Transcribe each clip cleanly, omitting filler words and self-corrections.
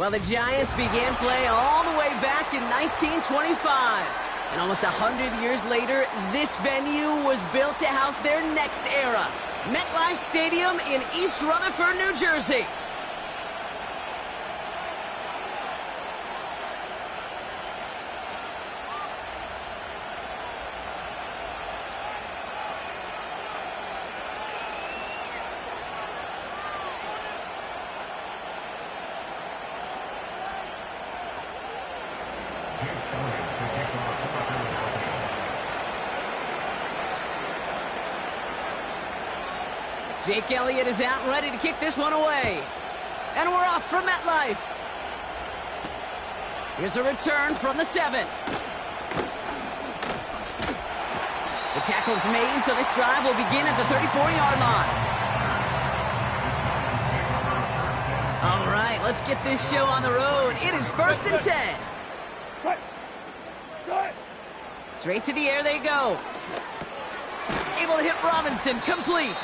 Well, the Giants began play all the way back in 1925. And almost 100 years later, this venue was built to house their next era. MetLife Stadium in East Rutherford, New Jersey. Jake Elliott is out and ready to kick this one away. And we're off for MetLife. Here's a return from the 7. The tackle's made, so this drive will begin at the 34-yard line. All right, let's get this show on the road. It is 1st and 10. Straight to the air they go. Able to hit Robinson, complete.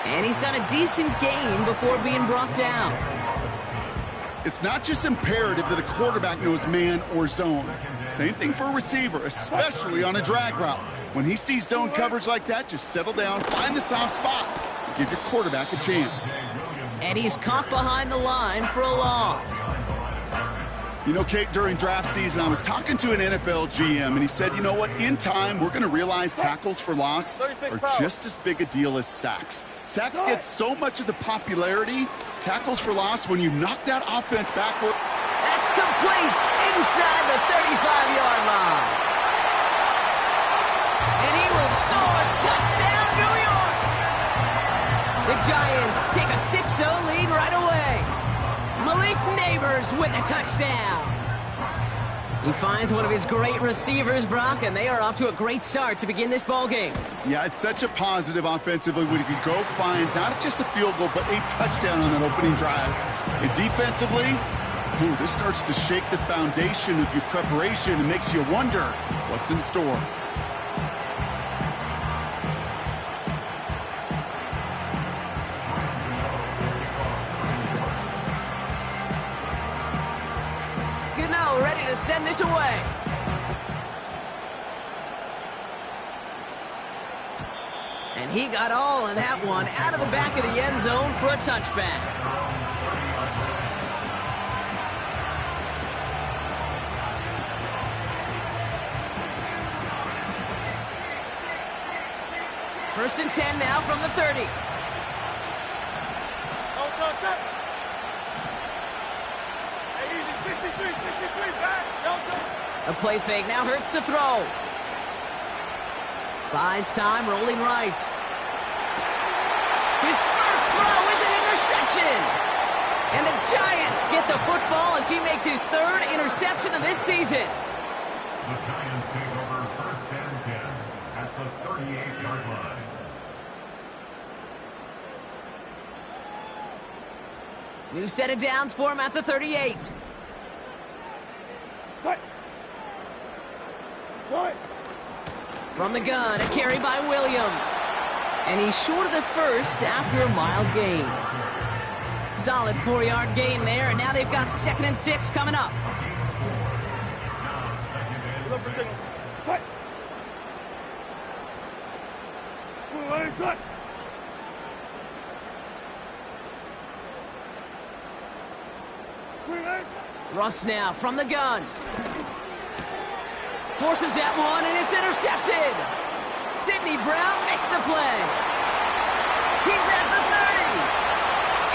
And he's got a decent gain before being brought down. It's not just imperative that a quarterback knows man or zone. Same thing for a receiver, especially on a drag route. When he sees zone coverage like that, just settle down, find the soft spot to give your quarterback a chance. And he's caught behind the line for a loss. You know, Kate, during draft season, I was talking to an NFL GM, and he said, you know what, in time, we're going to realize tackles for loss are just as big a deal as sacks. Sacks get so much of the popularity. Tackles for loss, when you knock that offense backward. That's complete inside the 35-yard line. And he will score. Touchdown, New York. The Giants take a 6-0 lead right away. Malik Neighbors with a touchdown. He finds one of his great receivers, Brock, and they are off to a great start to begin this ballgame. Yeah, it's such a positive offensively when you can go find not just a field goal, but a touchdown on that opening drive. And defensively, this starts to shake the foundation of your preparation and makes you wonder what's in store. Gano ready to send this away. And he got all of that one out of the back of the end zone for a touchback. First and 10 now from the 30. A play fake now hurts to throw. Buys time, rolling right. His first throw is an interception. And the Giants get the football as he makes his 3rd interception of this season. The Giants take over 1st and 10 at the 38-yard line. New set of downs for him at the 38. From the gun, a carry by Williams. And he's short of the first after a mild gain. Solid 4-yard gain there, and now they've got 2nd and 6 coming up. Russ now from the gun. Forces that one, and it's intercepted. Sidney Brown makes the play. He's at the 30.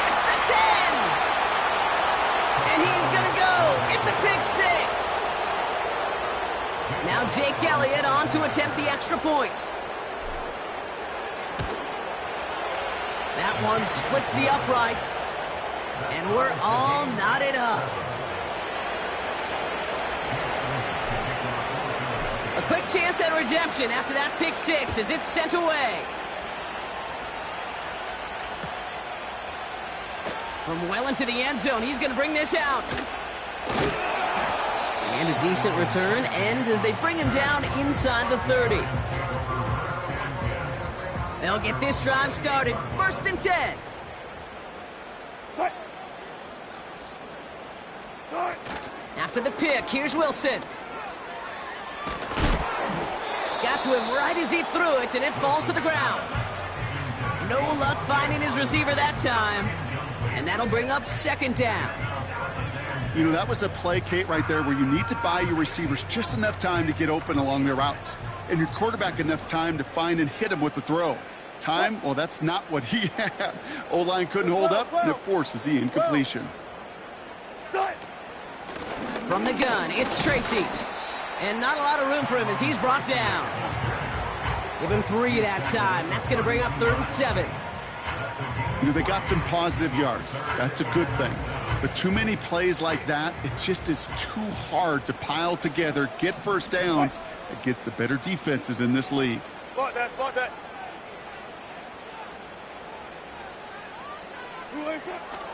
Gets the 10. And he's going to go. It's a pick 6. Now Jake Elliott on to attempt the extra point. That one splits the uprights. And we're all knotted up. A quick chance at redemption after that pick 6 as it's sent away. From well into the end zone, he's going to bring this out. And a decent return ends as they bring him down inside the 30. They'll get this drive started. 1st and 10. After the pick, here's Wilson. Got to him right as he threw it, and it falls to the ground. No luck finding his receiver that time. And that'll bring up second down. You know, that was a play, Kate, right there where you need to buy your receivers just enough time to get open along their routes. And your quarterback enough time to find and hit him with the throw. Time? Well, that's not what he had. O-line couldn't hold up, and it forces the incompletion. From the gun, it's Tracy. And not a lot of room for him as he's brought down. Give him 3 that time. That's going to bring up 3rd and 7. You know, they got some positive yards. That's a good thing. But too many plays like that, it just is too hard to pile together, get first downs against the better defenses in this league. Spot that.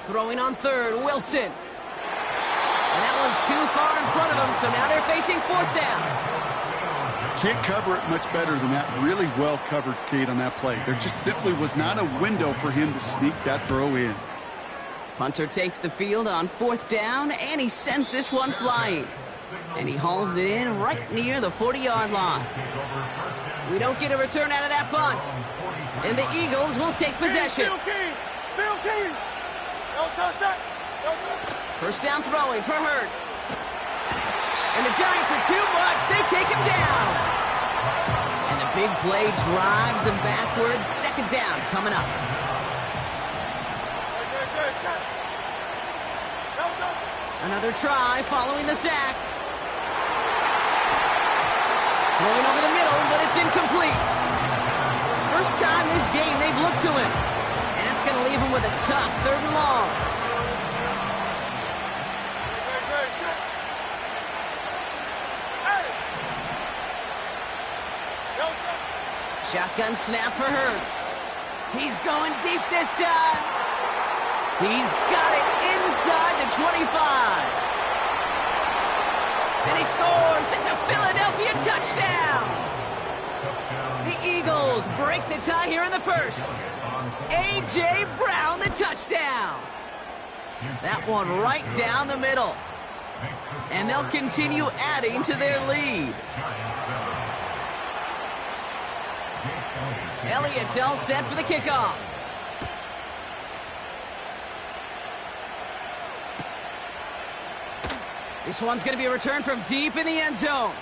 Throwing on 3rd, Wilson. And that one's too far in front of him, so now they're facing 4th down. Can't cover it much better than that. Really well covered, Kate, on that play. There just simply was not a window for him to sneak that throw in. Punter takes the field on 4th down, and he sends this one flying. And he hauls it in right near the 40-yard line. We don't get a return out of that punt. And the Eagles will take possession. First down throwing for Hurts. And the Giants are too much. They take him down. And the big play drives them backwards. Second down coming up. Another try following the sack. Throwing over the middle, but it's incomplete. First time this game they've looked to him. And that's going to leave him with a tough 3rd and long. Shotgun snap for Hurts. He's going deep this time. He's got it inside the 25. And he scores. It's a Philadelphia touchdown. The Eagles break the tie here in the first. A.J. Brown, the touchdown. That one right down the middle. And they'll continue adding to their lead. Elliott's all set for the kickoff. This one's going to be a return from deep in the end zone.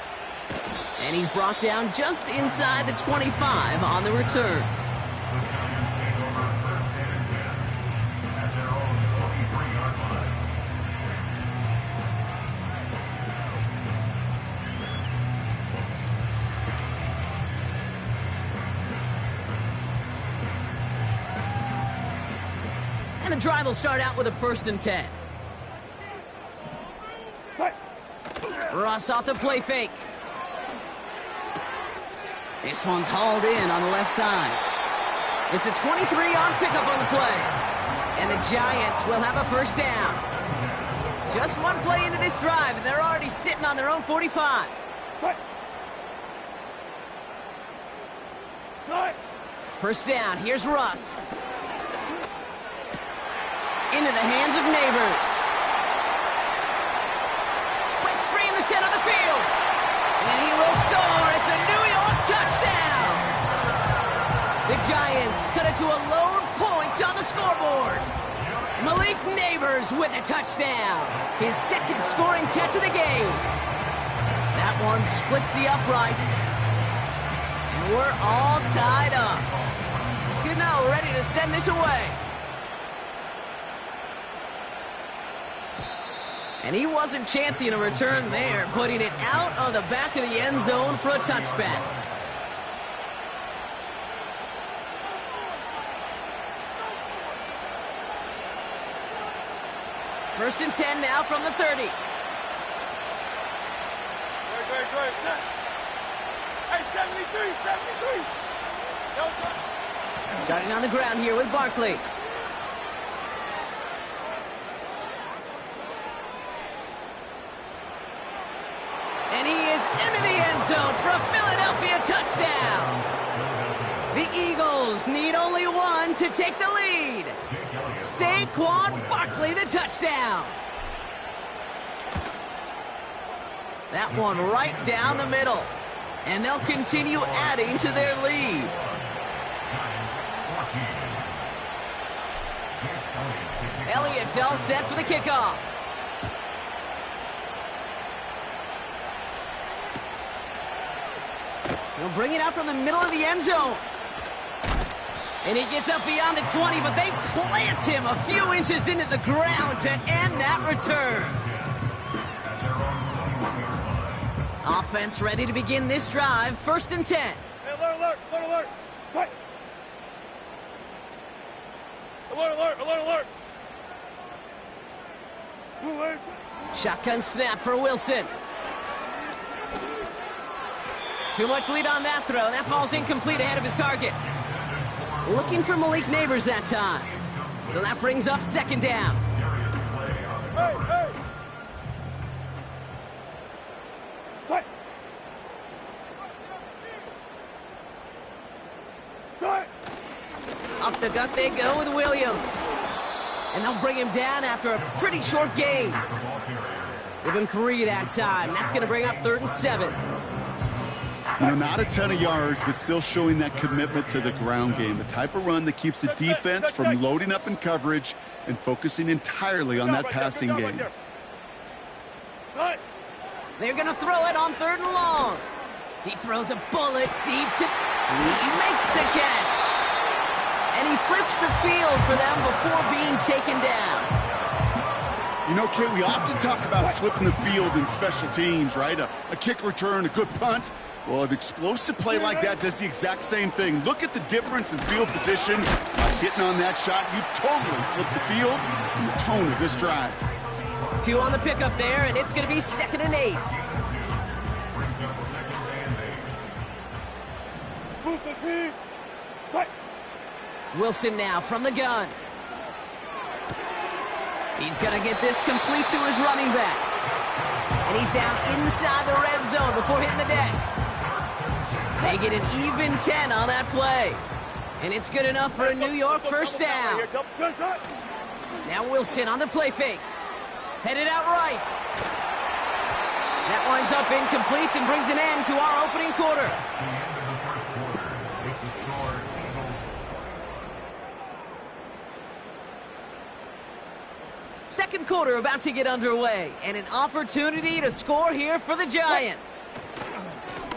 And he's brought down just inside the 25 on the return. And the drive will start out with a 1st and 10. Russ off the play fake. This one's hauled in on the left side. It's a 23-yard pickup on the play. And the Giants will have a first down. Just one play into this drive, and they're already sitting on their own 45. First down, here's Russ. Into the hands of Neighbors. Breaks free in the center of the field. And he will score. It's a New York touchdown. The Giants cut it to a lone point on the scoreboard. Malik Neighbors with a touchdown. His 2nd scoring catch of the game. That one splits the uprights. And we're all tied up. Gano ready to send this away. And he wasn't chancing a return there, putting it out of the back of the end zone for a touchback. First and 10 now from the 30. Hey, 73. Starting on the ground here with Barkley. And he is into the end zone for a Philadelphia touchdown. The Eagles need only one to take the lead. Saquon Barkley, the touchdown. That one right down the middle. And they'll continue adding to their lead. Elliott's all set for the kickoff. He'll bring it out from the middle of the end zone. And he gets up beyond the 20, but they plant him a few inches into the ground to end that return. Offense ready to begin this drive. 1st and 10. Hey, alert, alert, alert, alert. Fight. Alert, alert, alert, alert. Alert. Shotgun snap for Wilson. Too much lead on that throw. That falls incomplete ahead of his target. Looking for Malik Neighbors that time. So that brings up 2nd down. Hey, hey. Fight. Fight. Up the gut they go with Williams. And they'll bring him down after a pretty short gain. Give him 3 that time. That's going to bring up 3rd and 7. You know, not a ton of yards, but still showing that commitment to the ground game. The type of run that keeps the defense from loading up in coverage and focusing entirely on that passing game. They're going to throw it on 3rd and long. He throws a bullet deep to... He makes the catch. And he flips the field for them before being taken down. You know, Kate, we often talk about flipping the field in special teams, right? A kick return, a good punt. Well, an explosive play like that does the exact same thing. Look at the difference in field position. By hitting on that shot, you've totally flipped the field and the tone of this drive. 2 on the pickup there, and it's going to be 2nd and 8. Move the team. Fight. Wilson now from the gun. He's going to get this complete to his running back. And he's down inside the red zone before hitting the deck. They get an even 10 on that play. And it's good enough for a New York 1st down. Now Wilson on the play fake. Headed out right. That winds up incomplete and brings an end to our opening quarter. Second quarter about to get underway, and an opportunity to score here for the Giants.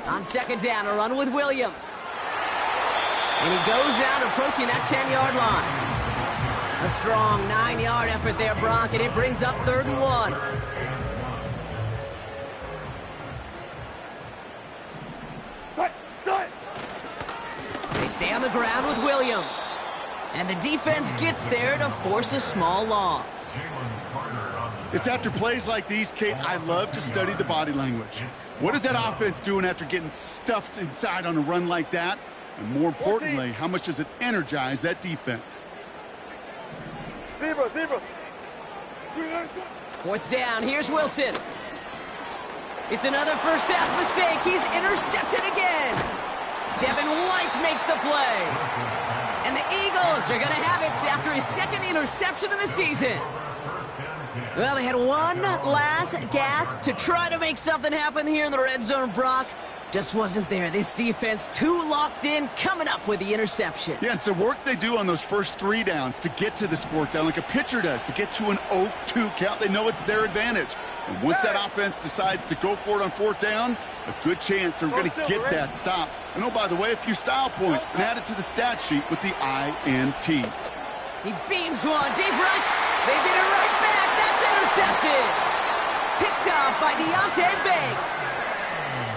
On 2nd down, a run with Williams. And he goes out approaching that 10-yard line. A strong 9-yard effort there, Brock, and it brings up 3rd and 1. They stay on the ground with Williams. And the defense gets there to force a small loss. It's after plays like these, Kate, I love to study the body language. What is that offense doing after getting stuffed inside on a run like that? And more importantly, how much does it energize that defense? Zebra, zebra. 4th down, here's Wilson. It's another first half mistake. He's intercepted again. Devin White makes the play. And the Eagles are going to have it after his 2nd interception of the season. Well, they had one last gasp to try to make something happen here in the red zone, Brock. Just wasn't there. This defense too locked in, coming up with the interception. Yeah, it's the work they do on those first 3 downs to get to this 4th down, like a pitcher does, to get to an 0-2 count. They know it's their advantage. And once that offense decides to go for it on 4th down, a good chance they're going to get that stop. And oh, by the way, a few style points and add it to the stat sheet with the INT. He beams one deep right. They did it right back. That's intercepted. Picked off by Deonte Banks.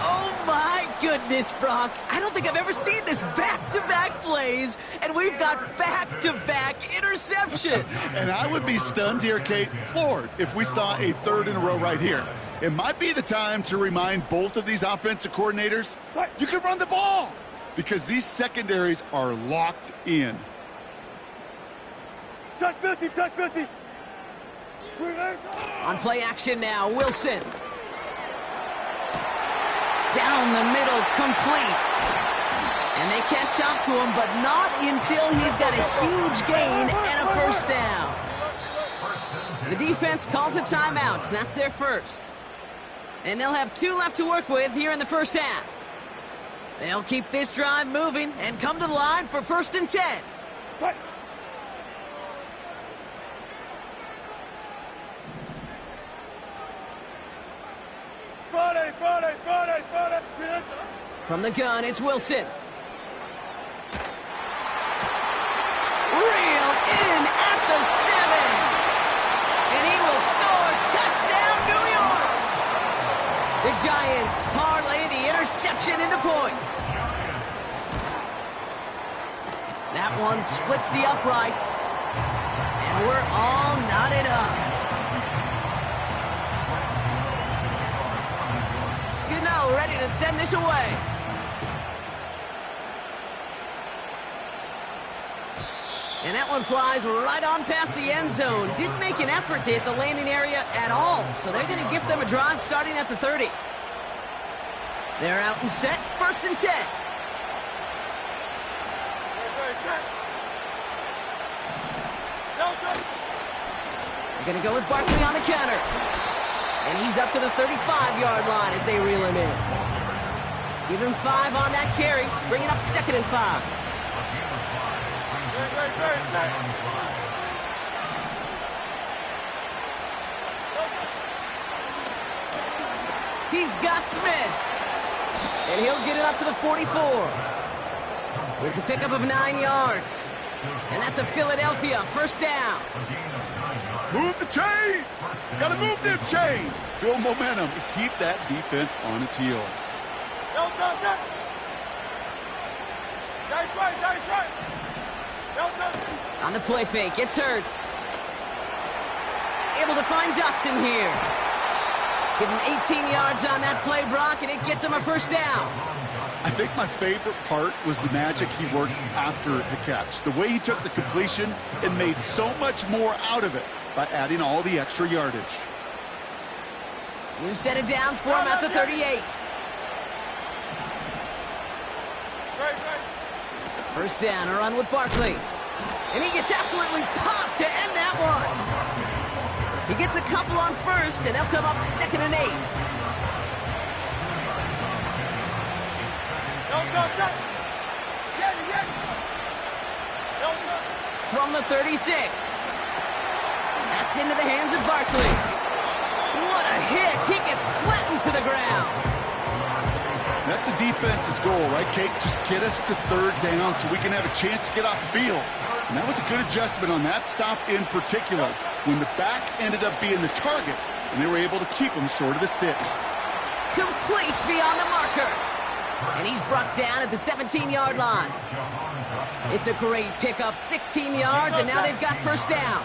Oh, my goodness, Brock. I don't think I've ever seen this back-to-back plays, and we've got back-to-back interceptions. And I would be stunned here, Kate, floored, if we saw a 3rd in a row right here. It might be the time to remind both of these offensive coordinators, you can run the ball, because these secondaries are locked in. Touch 50, touch 50. On play action now, Wilson. Down the middle, complete. And they catch up to him, but not until he's got a huge gain and a 1st down. The defense calls a timeout, so that's their first. And they'll have 2 left to work with here in the first half. They'll keep this drive moving and come to the line for 1st and 10. Fight. Friday. From the gun, it's Wilson. Reeled in at the 7. And he will score. Touchdown, New York. The Giants parlay the interception into points. That one splits the uprights. And we're all knotted up. Gano ready to send this away. And that one flies right on past the end zone. Didn't make an effort to hit the landing area at all. So they're going to gift them a drive starting at the 30. They're out and set. 1st and 10. They're going to go with Barkley on the counter. And he's up to the 35-yard line as they reel him in. Give him 5 on that carry. Bring it up 2nd and 5. He's got Smith. And he'll get it up to the 44. It's a pickup of 9 yards. And that's a Philadelphia 1st down. Move the chains! Gotta move them chains! Build momentum and keep that defense on its heels. On the play fake, it's Hurts. Able to find Dotson here. Give him 18 yards on that play, Brock, and it gets him a 1st down. I think my favorite part was the magic he worked after the catch. The way he took the completion and made so much more out of it by adding all the extra yardage. New set of downs for him at the 38. 1st down, a run with Barkley. And he gets absolutely popped to end that one. He gets a couple on 1st, and they'll come up 2nd and 8. From the 36. That's into the hands of Barkley. What a hit. He gets flattened to the ground. That's a defense's goal, right, Kate? Just get us to 3rd down so we can have a chance to get off the field. And that was a good adjustment on that stop in particular, when the back ended up being the target, and they were able to keep him short of the sticks. Complete beyond the marker. And he's brought down at the 17-yard line. It's a great pickup, 16 yards, and now they've got 1st down.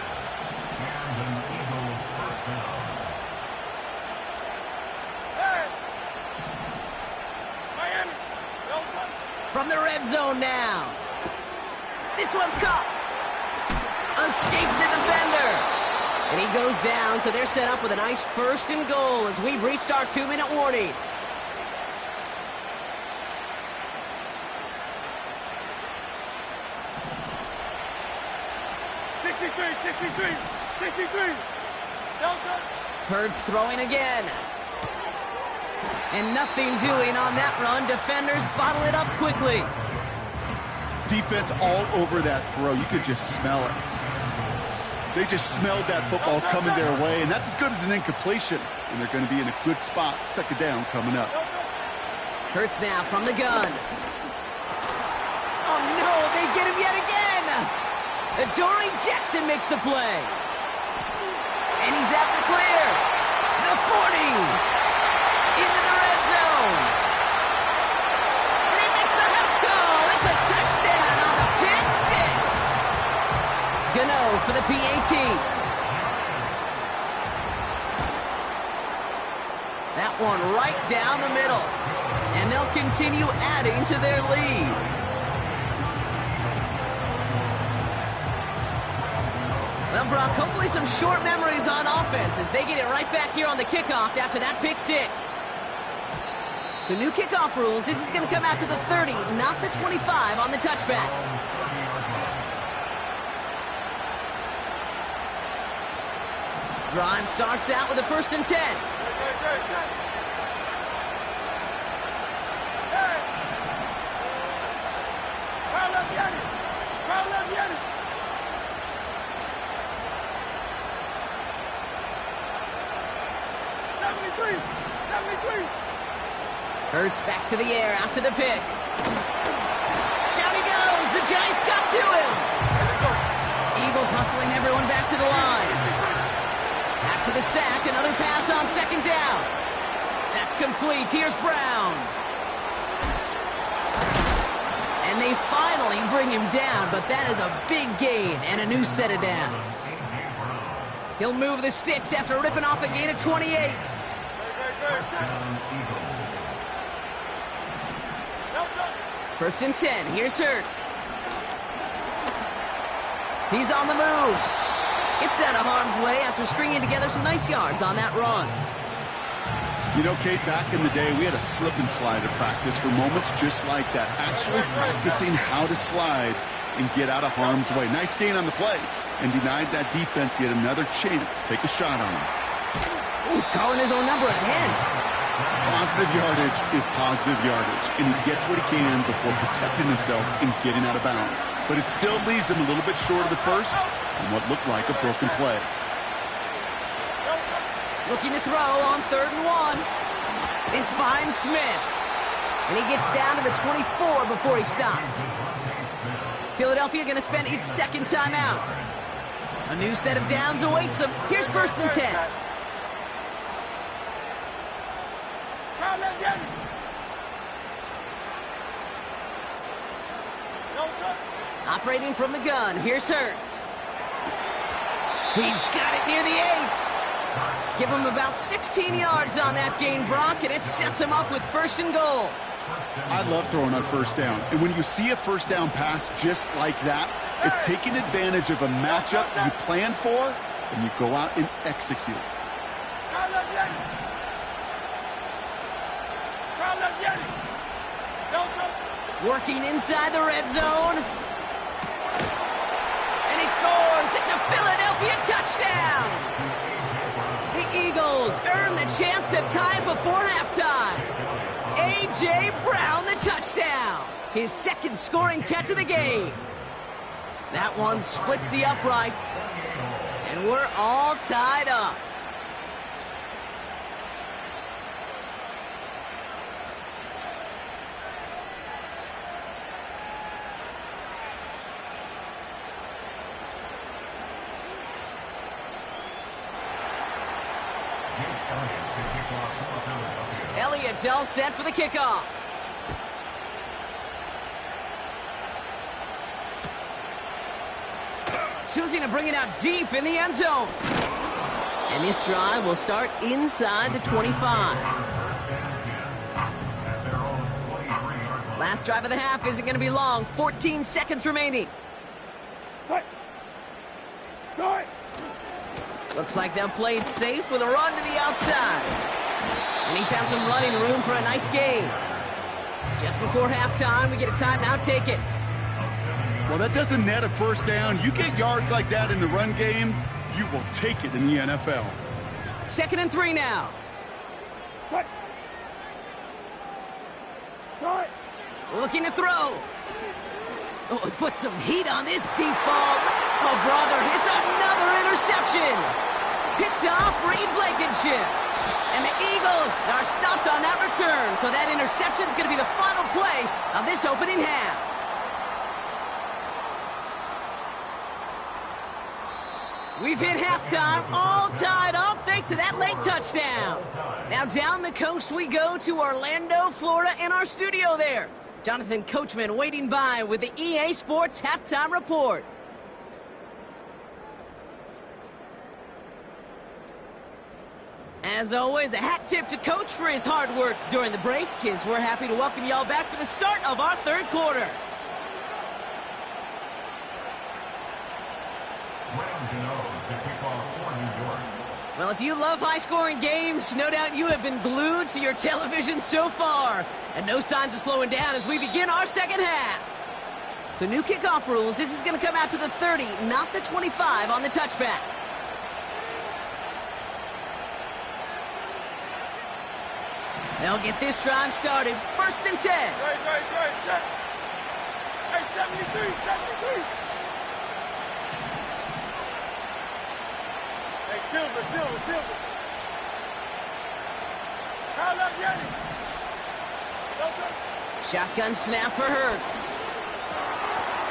From the red zone now. This one's caught. Escapes a defender. And he goes down, so they're set up with a nice 1st and goal as we've reached our 2-minute warning. Hurts throwing again. And nothing doing on that run. Defenders bottle it up quickly. Defense all over that throw. You could just smell it. They just smelled that football coming their way, and that's as good as an incompletion. And they're going to be in a good spot. 2nd down coming up. Hurts now from the gun. Oh, no, they get him yet again. Adoree Jackson makes the play. And he's at the clear. The 40. Into the red zone. And he makes the half goal. It's a touchdown on the pick 6. Gano for the PAT. That one right down the middle. And they'll continue adding to their lead. Well, Brock, hopefully some short memories on offense as they get it right back here on the kickoff after that pick 6. So new kickoff rules. This is going to come out to the 30, not the 25 on the touchback. Drive starts out with a 1st and 10. Hurts back to the air after the pick. Down he goes. The Giants got to him. Eagles hustling everyone back to the line. After the sack, another pass on second down. That's complete. Here's Brown. And they finally bring him down, but that is a big gain and a new set of downs. He'll move the sticks after ripping off a gain of 28. First and 10. Here's Hurts. He's on the move. Gets out of harm's way after stringing together some nice yards on that run. You know, Kate, back in the day, we had a slip and slide at practice for moments just like that. Actually practicing how to slide and get out of harm's way. Nice gain on the play. And denied that defense yet another chance to take a shot on him. He's calling his own number again. Positive yardage is positive yardage, and he gets what he can before protecting himself and getting out of bounds. But it still leaves him a little bit short of the first and what looked like a broken play. Looking to throw on 3rd and 1 is Fine Smith. And he gets down to the 24 before he stopped. Philadelphia going to spend its second timeout. A new set of downs awaits them. Here's 1st and 10. Operating from the gun, here's Hurts. He's got it near the 8. Give him about 16 yards on that gain, Brock, and it sets him up with 1st and goal. I love throwing on 1st down. And when you see a 1st down pass just like that, it's taking advantage of a matchup you plan for, and you go out and execute. Working inside the red zone. And he scores. It's a Philadelphia touchdown. The Eagles earn the chance to tie before halftime. A.J. Brown, the touchdown. His 2nd scoring catch of the game. That one splits the uprights. And we're all tied up. Elliott's all set for the kickoff. Choosing to bring it out deep in the end zone. And this drive will start inside the 25. Last drive of the half isn't going to be long. 14 seconds remaining. Looks like they'll play it safe with a run to the outside. And he found some running room for a nice gain. Just before halftime, we get a timeout. Take it. Well, that doesn't net a 1st down. You get yards like that in the run game, you will take it in the NFL. 2nd and 3 now. Looking to throw. Oh, he put some heat on this deep ball. Oh, brother, it's another interception. Picked off Reed Blankenship. And the Eagles are stopped on that return. So that interception is going to be the final play of this opening half. We've hit halftime, all tied up thanks to that late touchdown. Now down the coast we go to Orlando, Florida, in our studio there. Jonathan Coachman waiting by with the EA Sports Halftime Report. As always, a hat tip to Coach for his hard work during the break, as we're happy to welcome y'all back for the start of our 3rd quarter. Well, if you love high-scoring games, no doubt you have been glued to your television so far. And no signs of slowing down as we begin our 2nd half. So new kickoff rules. This is going to come out to the 30, not the 25 on the touchback. They'll get this drive started. 1st and 10. Hey, 73. Hey, Silver. Call up Yanni. Shotgun snap for Hurts.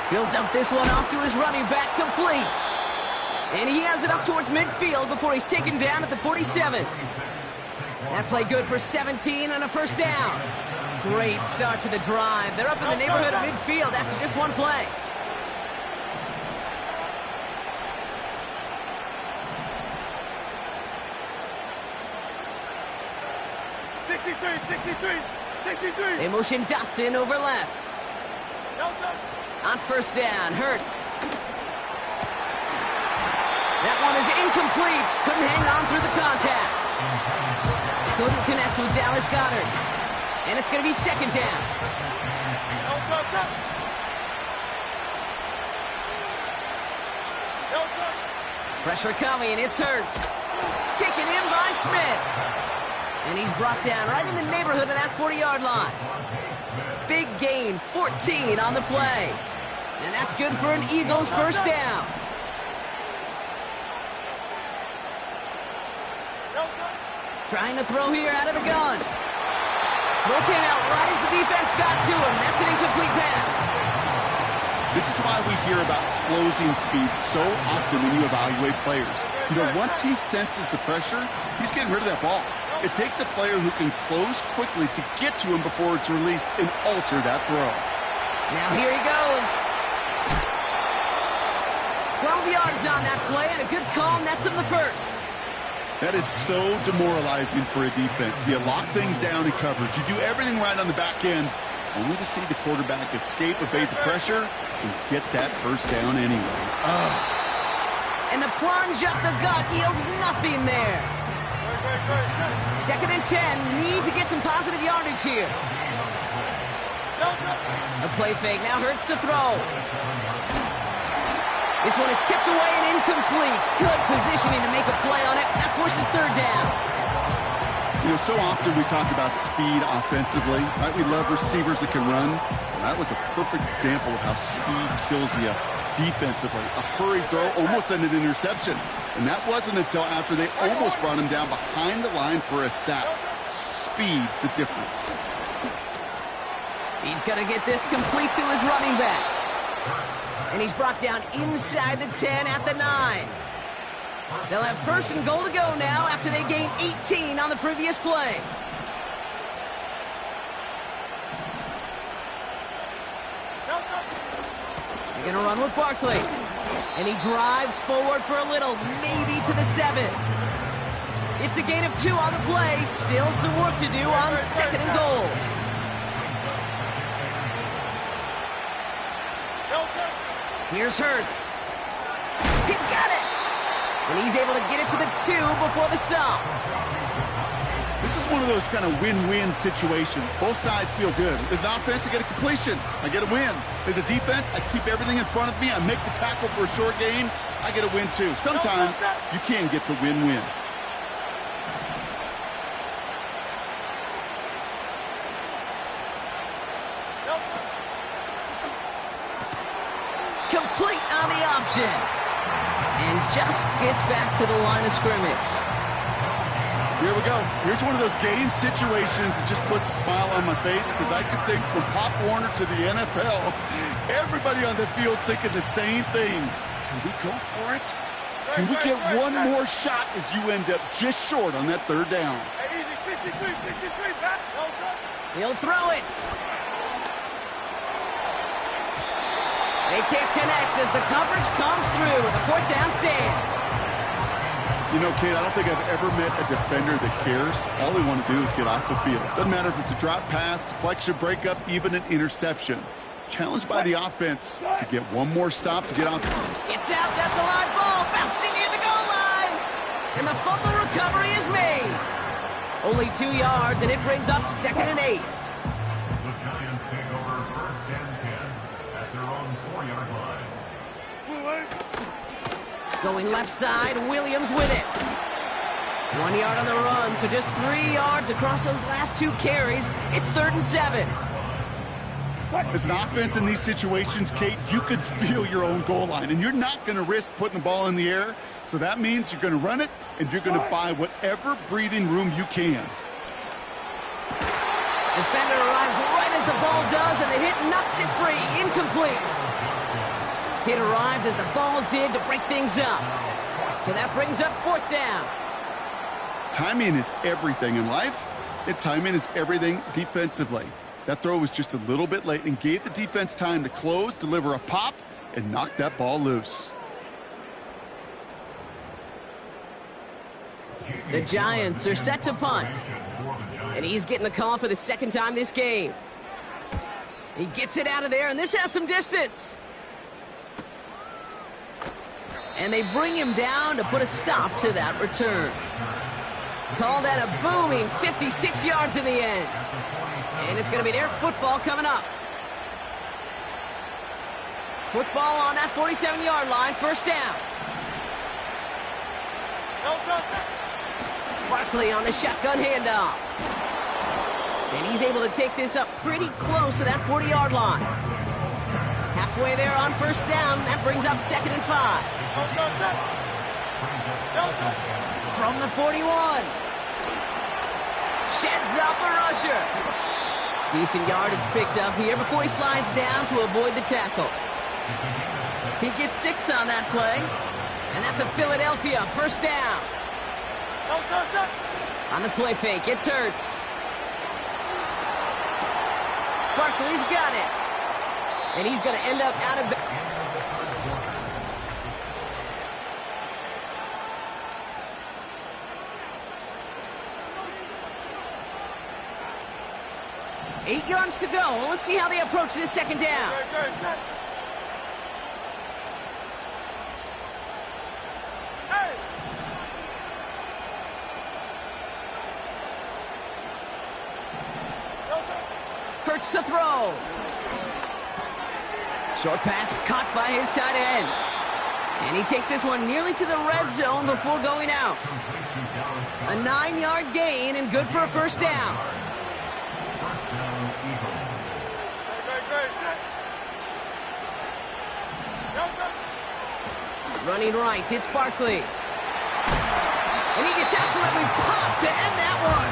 He'll dump this one off to his running back, complete. And he has it up towards midfield before he's taken down at the 47. That play good for 17 and a first down. Great start to the drive. They're up in the neighborhood of midfield after just one play. They motion Dotson over left. On first down, Hurts. That one is incomplete. Couldn't hang on through the contact. Couldn't connect with Dallas Goedert. And it's going to be second down. Pressure coming, it's Hurts. Taken in by Smith. And he's brought down right in the neighborhood of that 40-yard line. Big gain, 14 on the play. And that's good for an Eagles first down. Trying to throw here out of the gun. Throw came out right as the defense got to him. That's an incomplete pass. This is why we hear about closing speed so often when you evaluate players. You know, once he senses the pressure, he's getting rid of that ball. It takes a player who can close quickly to get to him before it's released and alter that throw. Now here he goes. 12 yards on that play, and a good call nets him the first. That is so demoralizing for a defense. You lock things down in coverage. You do everything right on the back end, only to see the quarterback escape, evade the pressure, and get that first down anyway. And the plunge up the gut yields nothing there. Second and 10. Need to get some positive yardage here. A play fake. Now Hurts to throw. This one is tipped away and incomplete. Good positioning to make a play on it. That forces third down. You know, so often we talk about speed offensively, right? We love receivers that can run. Well, that was a perfect example of how speed kills you defensively. A hurried throw, almost an interception. And that wasn't until after they almost brought him down behind the line for a sack. Speed's the difference. He's going to get this complete to his running back. And he's brought down inside the 10 at the 9. They'll have first and goal to go now after they gained 18 on the previous play. They're going to run with Barkley. And he drives forward for a little, maybe to the 7. It's a gain of 2 on the play. Still some work to do on second and goal. Here's Hurts. He's got it! And he's able to get it to the 2 before the stop. This is one of those kind of win-win situations. Both sides feel good. As an offense, I get a completion. I get a win. As a defense, I keep everything in front of me. I make the tackle for a short gain. I get a win, too. Sometimes you can get to win-win. Complete on the option. And just gets back to the line of scrimmage. Here we go. Here's one of those game situations that just puts a smile on my face because I could think from Pop Warner to the NFL, everybody on the field thinking the same thing. Can we go for it? Can we get one more shot as you end up just short on that third down? He'll throw it. They can't connect as the coverage comes through. The fourth down stands. You know, Kate, I don't think I've ever met a defender that cares. All they want to do is get off the field. Doesn't matter if it's a drop pass, deflection, breakup, even an interception. Challenged by the offense to get one more stop to get off. It's out. That's a live ball bouncing near the goal line. And the fumble recovery is made. Only 2 yards, and it brings up second and 8. The Giants take over first and 10 at their own 4-yard line. Going left side, Williams with it. 1 yard on the run, so just 3 yards across those last 2 carries. It's third and 7. As an offense in these situations, Kate, you could feel your own goal line, and you're not going to risk putting the ball in the air. So that means you're going to run it, and you're going to buy whatever breathing room you can. Defender arrives right as the ball does, and the hit knocks it free. Incomplete. Hit arrived as the ball did to break things up. So that brings up 4th down. Timing is everything in life, and timing is everything defensively. That throw was just a little bit late and gave the defense time to close, deliver a pop, and knock that ball loose. The Giants are set to punt. And he's getting the call for the 2nd time this game. He gets it out of there, and this has some distance. And they bring him down to put a stop to that return. Call that a booming 56 yards in the end. And it's going to be their football coming up. Football on that 47-yard line, 1st down. Barkley on the shotgun handoff. And he's able to take this up pretty close to that 40-yard line. Halfway there on 1st down, that brings up 2nd and 5. From the 41. Sheds up a rusher. Decent yardage picked up here before he slides down to avoid the tackle. He gets 6 on that play. And that's a Philadelphia 1st down. On the play fake, it's Hurts. Barkley's got it. And he's going to end up out of... 8 yards to go. Let's see how they approach this 2nd down. Hurts to throw. Short pass caught by his tight end. And he takes this one nearly to the red zone before going out. A 9-yard gain and good for a 1st down. Running right, it's Barkley. And he gets absolutely popped to end that one.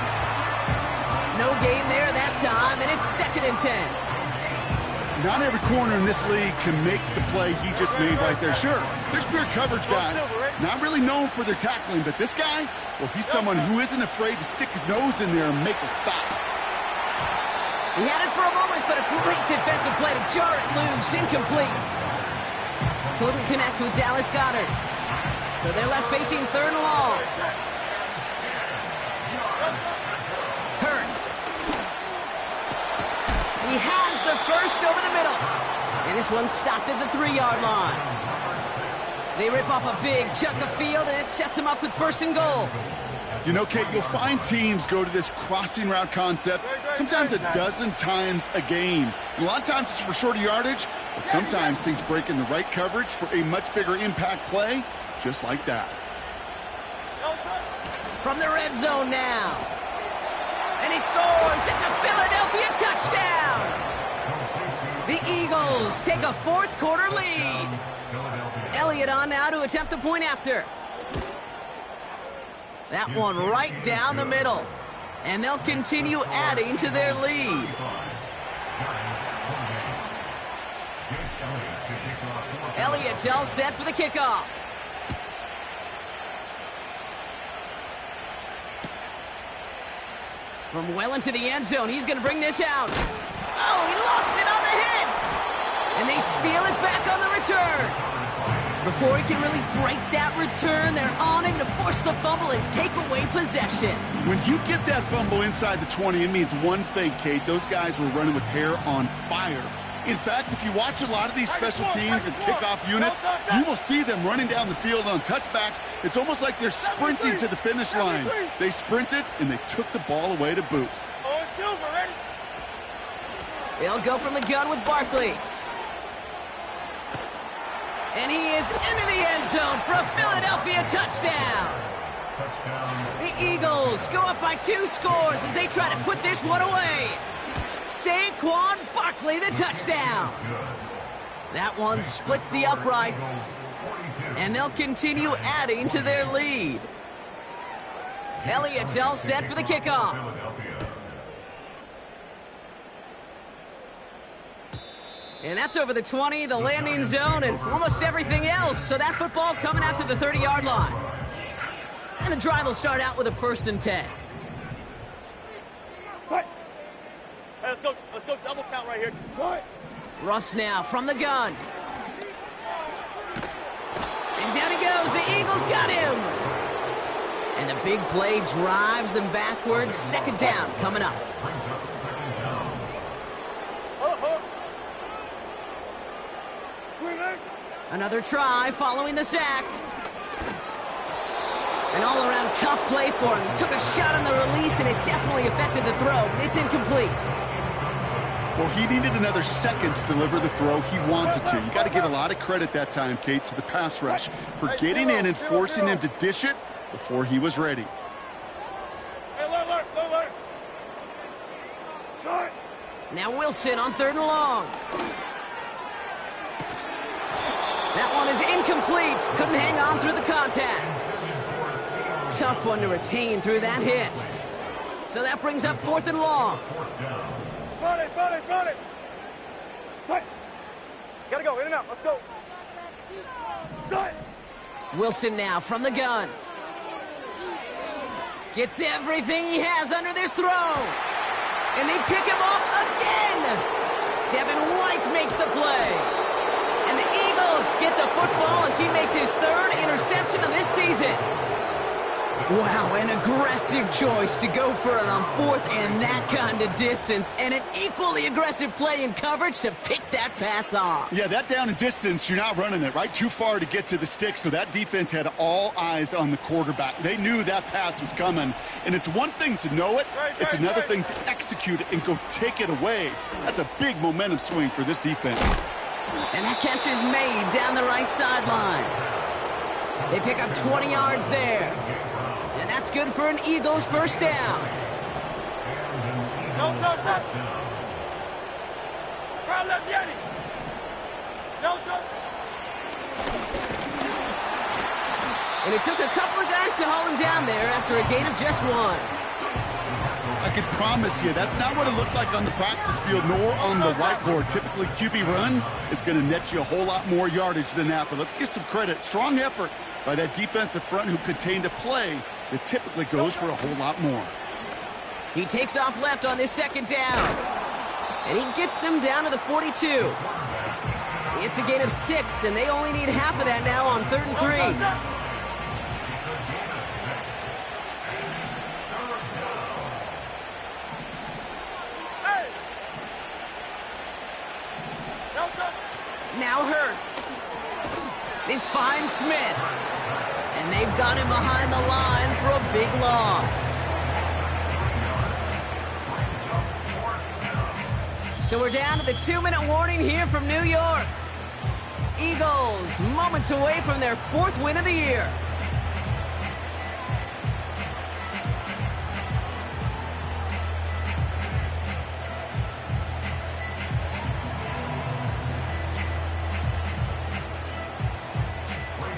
No gain there that time, and it's 2nd and 10. Not every corner in this league can make the play he just made right there. Sure, there's pure coverage guys, not really known for their tackling, but this guy, well, he's someone who isn't afraid to stick his nose in there and make a stop. He had it for a moment, but a great defensive play to jar it loose. Incomplete. Couldn't connect with Dallas Goedert. So they're left facing 3rd and long. Hurts. He has the 1st over the middle. And this one's stopped at the 3-yard line. They rip off a big chunk of field, and it sets them up with 1st and goal. You know, Kate, you'll find teams go to this crossing route concept sometimes a dozen times a game. And a lot of times it's for shorter yardage, but sometimes things break in the right coverage for a much bigger impact play, just like that. From the red zone now. And he scores. It's a Philadelphia touchdown. The Eagles take a 4th quarter lead. Elliott on now to attempt the point after. That one right down the middle. And they'll continue adding to their lead. Elliott's all set for the kickoff. From well into the end zone, he's going to bring this out. Oh, he lost it on the hit. And they steal it back on the return. Before he can really break that return, they're on him to force the fumble and take away possession. When you get that fumble inside the 20, it means one thing, Kate. Those guys were running with hair on fire. In fact, if you watch a lot of these special teams and kickoff units, you will see them running down the field on touchbacks. It's almost like they're sprinting to the finish line. They sprinted, and they took the ball away to boot. They'll go from the gun with Barkley. And he is into the end zone for a Philadelphia touchdown. The Eagles go up by 2 scores as they try to put this one away. Saquon Barkley, the touchdown. That one splits the uprights. And they'll continue adding to their lead. Elliott's all set for the kickoff. And that's over the 20, the landing zone, and almost everything else. So that football coming out to the 30-yard line. And the drive will start out with a 1st and 10. Hey, let's go double count right here. Russ now from the gun. And down he goes. The Eagles got him. And the big play drives them backwards. 2nd down coming up. Another try following the sack. An all-around tough play for him. He took a shot on the release, and it definitely affected the throw. It's incomplete. Well, he needed another second to deliver the throw he wanted to. You got to give a lot of credit that time, Kate, to the pass rush for getting in and forcing him to dish it before he was ready. Now Wilson on 3rd and long. That one is incomplete. Couldn't hang on through the contact. Tough one to retain through that hit. So that brings up 4th and long. Run it. Hey. Gotta go, in and out, let's go. Wilson now from the gun. Gets everything he has under this throw. And they pick him off again. Devin White makes the play. And the Eagles get the football as he makes his 3rd interception of this season. Wow, an aggressive choice to go for it on 4th and that kind of distance. And an equally aggressive play in coverage to pick that pass off. Yeah, that down and distance, you're not running it, right? Too far to get to the stick, so that defense had all eyes on the quarterback. They knew that pass was coming, and it's one thing to know it. It's another thing to execute it and go take it away. That's a big momentum swing for this defense. And that catch is made down the right sideline. They pick up 20 yards there. And that's good for an Eagles 1st down. No. Try left Yeti. No. And it took a couple of guys to hold him down there after a gain of just 1. I can promise you, that's not what it looked like on the practice field nor on the whiteboard. Typically, QB run is going to net you a whole lot more yardage than that. But let's give some credit. Strong effort by that defensive front who contained a play that typically goes for a whole lot more. He takes off left on this 2nd down. And he gets them down to the 42. It's a gain of 6, and they only need half of that now on 3rd and 3. Now Hurts. This finds Smith. And they've got him behind the line for a big loss. So we're down to the 2-minute warning here from New York. Eagles moments away from their 4th win of the year.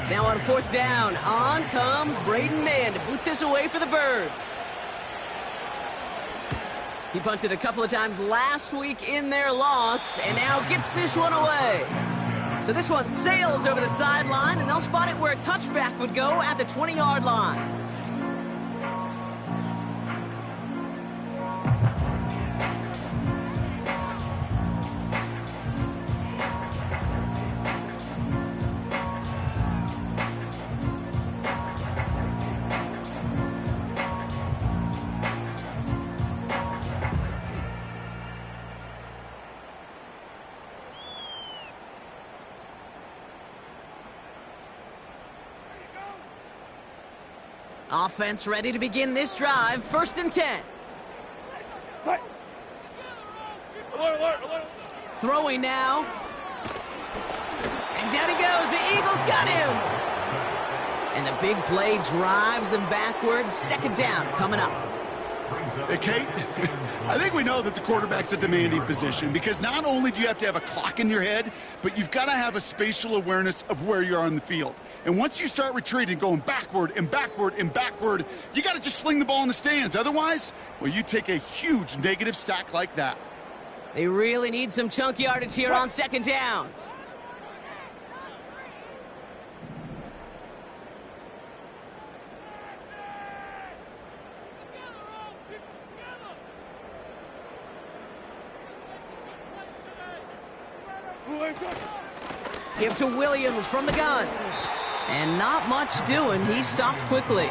Now on 4th down, on comes Braden Mann to boot this away for the Birds. He punted a couple of times last week in their loss, and now gets this one away. So this one sails over the sideline, and they'll spot it where a touchback would go at the 20-yard line. Offense ready to begin this drive. 1st and 10. Alert. Throwing now. And down he goes. The Eagles got him. And the big play drives them backwards. 2nd down coming up. Hey, Kate, I think we know that the quarterback's a demanding position because not only do you have to have a clock in your head, but you've got to have a spatial awareness of where you are on the field. And once you start retreating, going backward and backward and backward, you got to just fling the ball in the stands. Otherwise, well, you take a huge negative sack like that. They really need some chunk yardage here on second down. Give to Williams from the gun. And not much doing. He stopped quickly.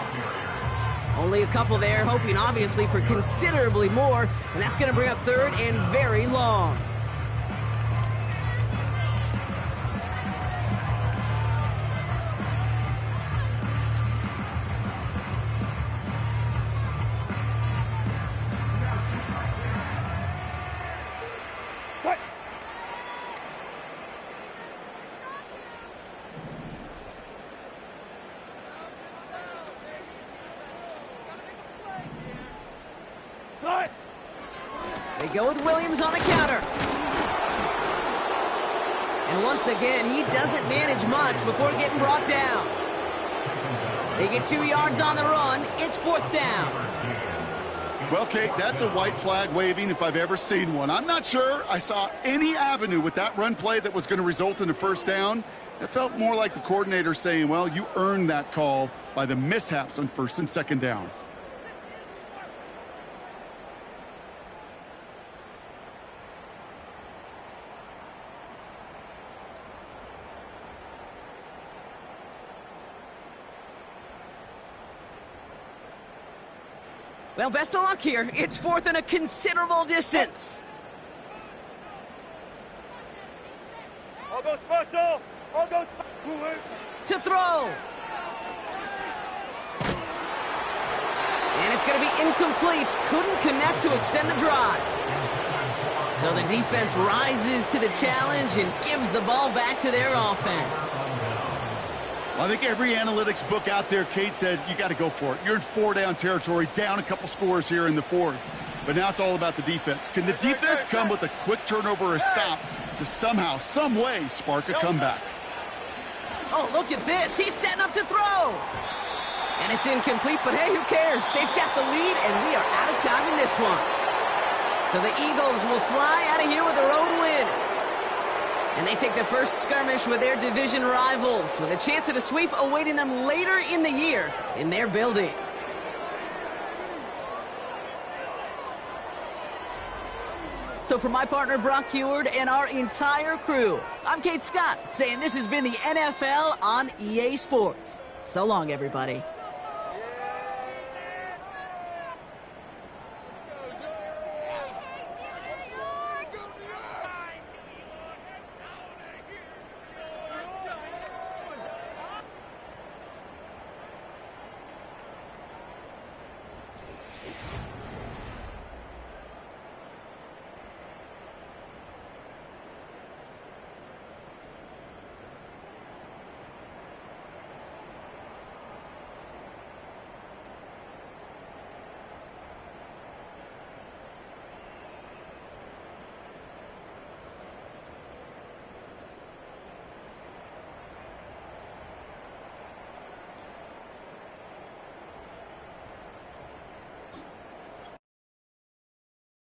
Only a couple there, hoping obviously for considerably more. And that's going to bring up third and very long. They go with Williams on a counter. And once again, he doesn't manage much before getting brought down. They get 2 yards on the run. It's fourth down. Well, Kate, that's a white flag waving if I've ever seen one. I'm not sure I saw any avenue with that run play that was going to result in a first down. It felt more like the coordinator saying, well, you earned that call by the mishaps on first and second down. Well, best of luck here. It's fourth and a considerable distance. All goes special. All goes To throw. And it's going to be incomplete. Couldn't connect to extend the drive. So the defense rises to the challenge and gives the ball back to their offense. I think every analytics book out there, Kate, said you got to go for it. You're in 4-down territory, down a couple scores here in the fourth. But now it's all about the defense. Can the defense come with a quick turnover or a stop to somehow, some way, spark a comeback? Oh, look at this. He's setting up to throw. And it's incomplete, but hey, who cares? They've got the lead, and we are out of time in this one. So the Eagles will fly out of here with a road win. And they take the first skirmish with their division rivals, with a chance at a sweep awaiting them later in the year in their building. So for my partner, Brock Huard, and our entire crew, I'm Kate Scott, saying this has been the NFL on EA Sports. So long, everybody.